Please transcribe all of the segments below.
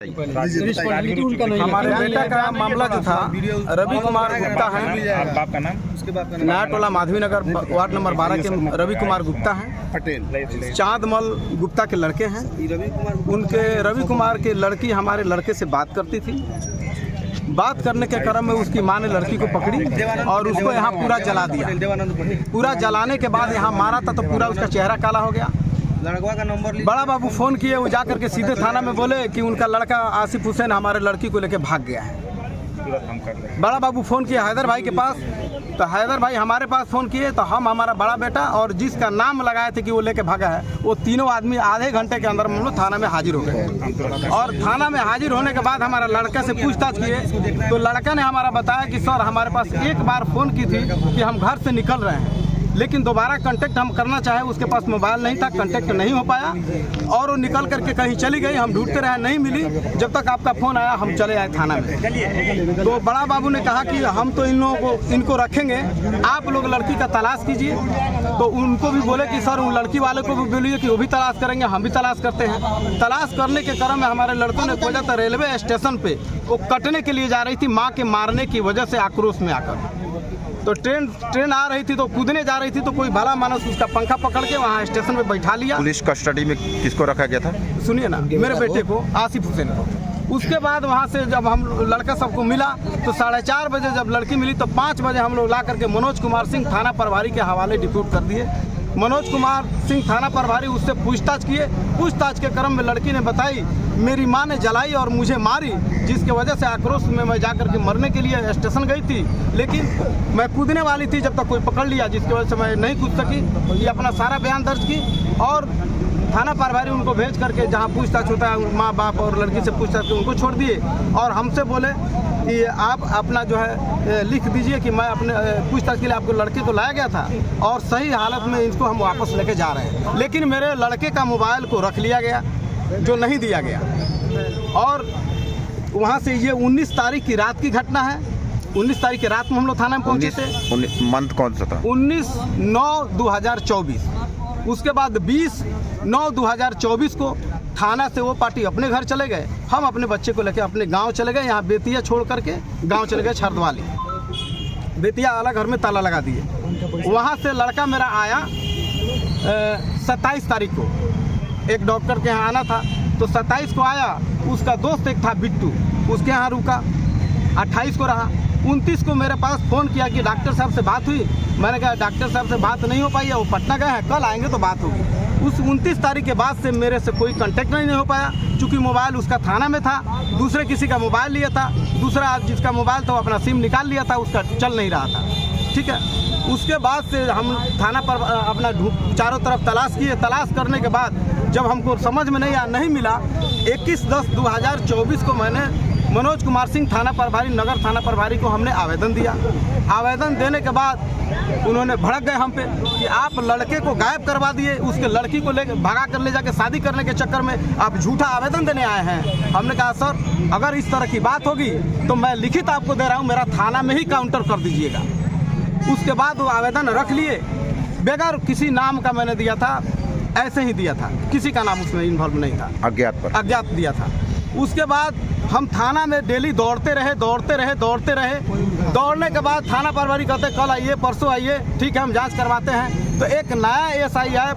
हमारे बेटा का मामला जो था रवि कुमार गुप्ता है, बाप का नाम, उसके बाद नया टोला माधवी नगर वार्ड नंबर 12 के रवि कुमार गुप्ता हैं। पटेल चांदमल गुप्ता के लड़के हैं। उनके रवि कुमार के लड़की हमारे लड़के से बात करती थी। बात करने के क्रम में उसकी माँ ने लड़की को पकड़ी और उसको यहाँ पूरा जला दिया। पूरा जलाने के बाद यहाँ मारा था तो पूरा उसका चेहरा काला हो गया। लड़का का नंबर बड़ा बाबू फ़ोन किए, वो जा करके सीधे थाना में बोले कि उनका लड़का आसिफ हुसैन हमारे लड़की को लेके भाग गया है। बड़ा बाबू फ़ोन किए हैदर भाई के पास, तो हैदर भाई हमारे पास फ़ोन किए तो हम हमारा बड़ा बेटा और जिसका नाम लगाए थे कि वो लेके भागा है, वो तीनों आदमी आधे घंटे के अंदर हम लोग थाना में हाजिर हो गए। और थाना में हाजिर होने के बाद हमारा लड़का से पूछताछ किए तो लड़का ने हमारा बताया कि सर हमारे पास एक बार फ़ोन की थी कि हम घर से निकल रहे हैं, लेकिन दोबारा कांटेक्ट हम करना चाहे उसके पास मोबाइल नहीं था, कांटेक्ट नहीं हो पाया और वो निकल करके कहीं चली गई। हम ढूंढते रहे, नहीं मिली। जब तक आपका फ़ोन आया हम चले आए थाना में। तो बड़ा बाबू ने कहा कि हम तो इन लोगों को इनको रखेंगे, आप लोग लड़की का तलाश कीजिए। तो उनको भी बोले कि सर उन लड़की वाले को भी बोलिए कि वो भी तलाश करेंगे, हम भी तलाश करते हैं। तलाश करने के क्रम में हमारे लड़कों ने खोजा था रेलवे स्टेशन पर, वो कटने के लिए जा रही थी माँ के मारने की वजह से आक्रोश में आकर। तो ट्रेन आ रही थी तो कूदने जा रही थी तो कोई भला मानस उसका पंखा पकड़ के वहाँ स्टेशन पे बैठा लिया। पुलिस कस्टडी में किसको रखा गया था? सुनिए ना, मेरे बेटे को आसिफ हुसैन को। उसके बाद वहाँ से जब हम लड़का सबको मिला तो 4:30 बजे जब लड़की मिली तो 5 बजे हम लोग ला करके मनोज कुमार सिंह थाना प्रभारी के हवाले डिप्यूट कर दिए। मनोज कुमार सिंह थाना प्रभारी उससे पूछताछ किए। पूछताछ के क्रम में लड़की ने बताई मेरी माँ ने जलाई और मुझे मारी, जिसके वजह से आक्रोश में मैं जाकर के मरने के लिए स्टेशन गई थी, लेकिन मैं कूदने वाली थी जब तक कोई पकड़ लिया, जिसकी वजह से मैं नहीं कूद सकी। ये अपना सारा बयान दर्ज की और थाना प्रभारी उनको भेज करके जहाँ पूछताछ होता है माँ बाप और लड़की से पूछताछ उनको छोड़ दिए और हमसे बोले कि आप अपना जो है लिख दीजिए कि मैं अपने पूछताछ के लिए आपको लड़के को लाया गया था और सही हालत में इसको हम वापस लेके जा रहे हैं। लेकिन मेरे लड़के का मोबाइल को रख लिया गया जो नहीं दिया गया। और वहाँ से ये 19 तारीख की रात की घटना है। 19 तारीख की रात में हम लोग थाना में पहुँचे थे। मंथ कौन सा था? 19/9/2024। उसके बाद 20/9/2024 को थाना से वो पार्टी अपने घर चले गए, हम अपने बच्चे को लेकर अपने गांव चले गए। यहाँ बेतिया छोड़ करके गांव चले गए छरदवाली। बेतिया वाला घर में ताला लगा दिए। वहाँ से लड़का मेरा आया 27 तारीख को, एक डॉक्टर के यहाँ आना था तो 27 को आया। उसका दोस्त एक था बिट्टू, उसके यहाँ रुका, 28 को रहा। 29 को मेरे पास फ़ोन किया कि डॉक्टर साहब से बात हुई। मैंने कहा डॉक्टर साहब से बात नहीं हो पाई है, वो पटना गए हैं, कल आएंगे तो बात होगी। उस 29 तारीख के बाद से मेरे से कोई कांटेक्ट नहीं हो पाया, क्योंकि मोबाइल उसका थाना में था, दूसरे किसी का मोबाइल लिया था, दूसरा जिसका मोबाइल था वो अपना सिम निकाल लिया था, उसका चल नहीं रहा था। ठीक है, उसके बाद से हम थाना पर अपना चारों तरफ तलाश किए। तलाश करने के बाद जब हमको समझ में नहीं मिला, 21/10/2024 को मैंने मनोज कुमार सिंह थाना प्रभारी नगर थाना प्रभारी को हमने आवेदन दिया। आवेदन देने के बाद उन्होंने भड़क गए हम पे कि आप लड़के को गायब करवा दिए, उसके लड़की को लेकर भगा कर ले जाके शादी करने के चक्कर में आप झूठा आवेदन देने आए हैं। हमने कहा सर अगर इस तरह की बात होगी तो मैं लिखित आपको दे रहा हूँ, मेरा थाना में ही काउंटर कर दीजिएगा। उसके बाद वो आवेदन रख लिए, बगैर किसी नाम का मैंने दिया था, ऐसे ही दिया था, किसी का नाम उसमें इन्वॉल्व नहीं था, अज्ञात दिया था। उसके बाद हम थाना में डेली दौड़ते रहे। दौड़ने के बाद थाना प्रभारी कहते कल आइए, परसों आइए, ठीक है हम जांच करवाते हैं। तो एक नया एएसआई आए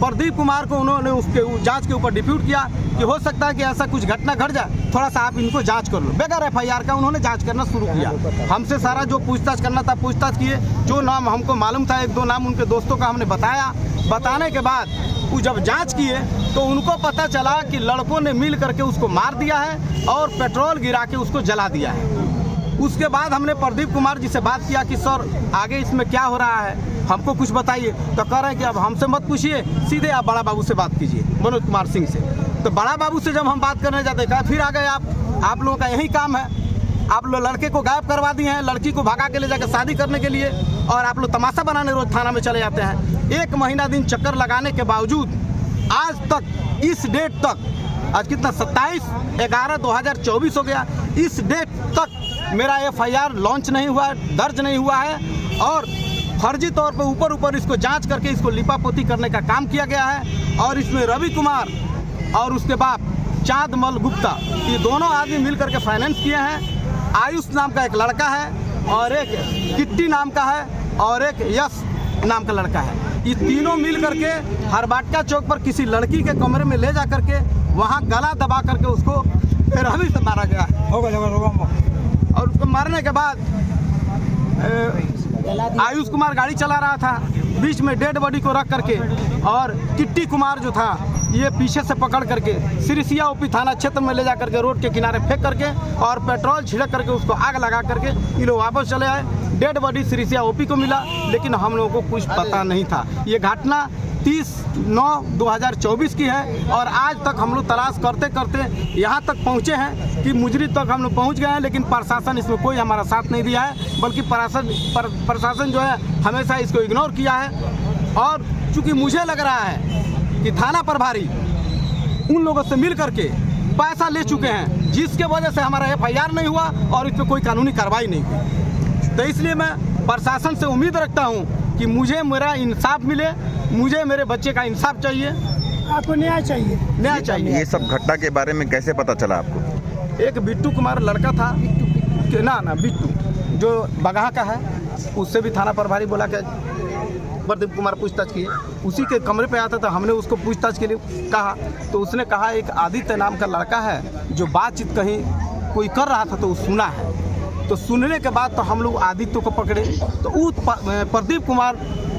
प्रदीप कुमार को उन्होंने उसके जांच के ऊपर डिप्यूट किया कि हो सकता है कि ऐसा कुछ घटना घट जाए, थोड़ा सा आप इनको जांच कर लो। बगैर FIR का उन्होंने जांच करना शुरू किया। हमसे सारा जो पूछताछ करना था पूछताछ किए। जो नाम हमको मालूम था, 1-2 नाम उनके दोस्तों का हमने बताया। बताने के बाद वो जब जांच किए तो उनको पता चला कि लड़कों ने मिल करके उसको मार दिया है और पेट्रोल गिरा के उसको जला दिया है। उसके बाद हमने प्रदीप कुमार जी से बात किया कि सर आगे इसमें क्या हो रहा है, हमको कुछ बताइए। तो कह रहे हैं कि अब हमसे मत पूछिए, सीधे आप बड़ा बाबू से बात कीजिए, मनोज कुमार सिंह से। तो बड़ा बाबू से जब हम बात करने जाते कहा फिर आ गए आप लोगों का यही काम है, आप लोग लड़के को गायब करवा दिए हैं, लड़की को भगा के ले जाकर शादी करने के लिए, और आप लोग तमाशा बनाने रोज थाना में चले जाते हैं। 1 महीना दिन चक्कर लगाने के बावजूद आज तक, इस डेट तक, आज कितना 27/11/2024 हो गया, इस डेट तक मेरा FIR लॉन्च नहीं हुआ है, दर्ज नहीं हुआ है। और फर्जी तौर पर ऊपर इसको जांच करके इसको लिपापोती करने का काम किया गया है। और इसमें रवि कुमार और उसके बाप चांदमल गुप्ता, ये दोनों आदमी मिल करके फाइनेंस किए हैं। आयुष नाम का एक लड़का है और एक किट्टी नाम का है और एक यश नाम का लड़का है। ये तीनों मिल करके हरबाटका चौक पर किसी लड़की के कमरे में ले जा करके वहाँ गला दबा करके उसको बेरहमी से मारा गया है। और उसको मारने के बाद आयुष कुमार गाड़ी चला रहा था, बीच में डेड बॉडी को रख करके, और किट्टी कुमार जो था ये पीछे से पकड़ करके सिरसिया ओपी थाना क्षेत्र में ले जा करके रोड के किनारे फेंक करके और पेट्रोल छिड़क करके उसको आग लगा करके ये लोग वापस चले आए। डेड बॉडी सिरसिया ओपी को मिला, लेकिन हम लोगों को कुछ पता नहीं था। ये घटना 30/9/2024 की है और आज तक हम लोग तलाश करते करते यहाँ तक पहुँचे हैं कि मुजरी तक हम लोग पहुँच गए हैं, लेकिन प्रशासन इसमें कोई हमारा साथ नहीं दिया है, बल्कि प्रशासन जो है हमेशा इसको इग्नोर किया है। और चूँकि मुझे लग रहा है कि थाना प्रभारी उन लोगों से मिल करके पैसा ले चुके हैं, जिसके वजह से हमारा FIR नहीं हुआ और इस पर कोई कानूनी कार्रवाई नहीं हुई। तो इसलिए मैं प्रशासन से उम्मीद रखता हूँ कि मुझे मेरा इंसाफ मिले, मुझे मेरे बच्चे का इंसाफ चाहिए। आपको न्याय चाहिए? न्याय चाहिए। ये सब घटना के बारे में कैसे पता चला आपको? एक बिट्टू कुमार लड़का था कि ना बिट्टू जो बगहा का है, उससे भी थाना प्रभारी बोला कि प्रदीप कुमार पूछताछ किए, उसी के कमरे पे आता था। हमने उसको पूछताछ के लिए कहा तो उसने कहा एक आदित्य नाम का लड़का है जो बातचीत कहीं कोई कर रहा था तो वो सुना है। तो सुनने के बाद तो हम लोग आदित्य को पकड़े, तो उस प्रदीप कुमार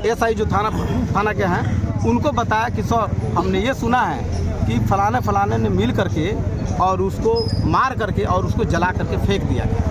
SI जो थाना के हैं उनको बताया कि सर हमने ये सुना है कि फलाने ने मिल करके और उसको मार करके और उसको जला करके फेंक दिया गया।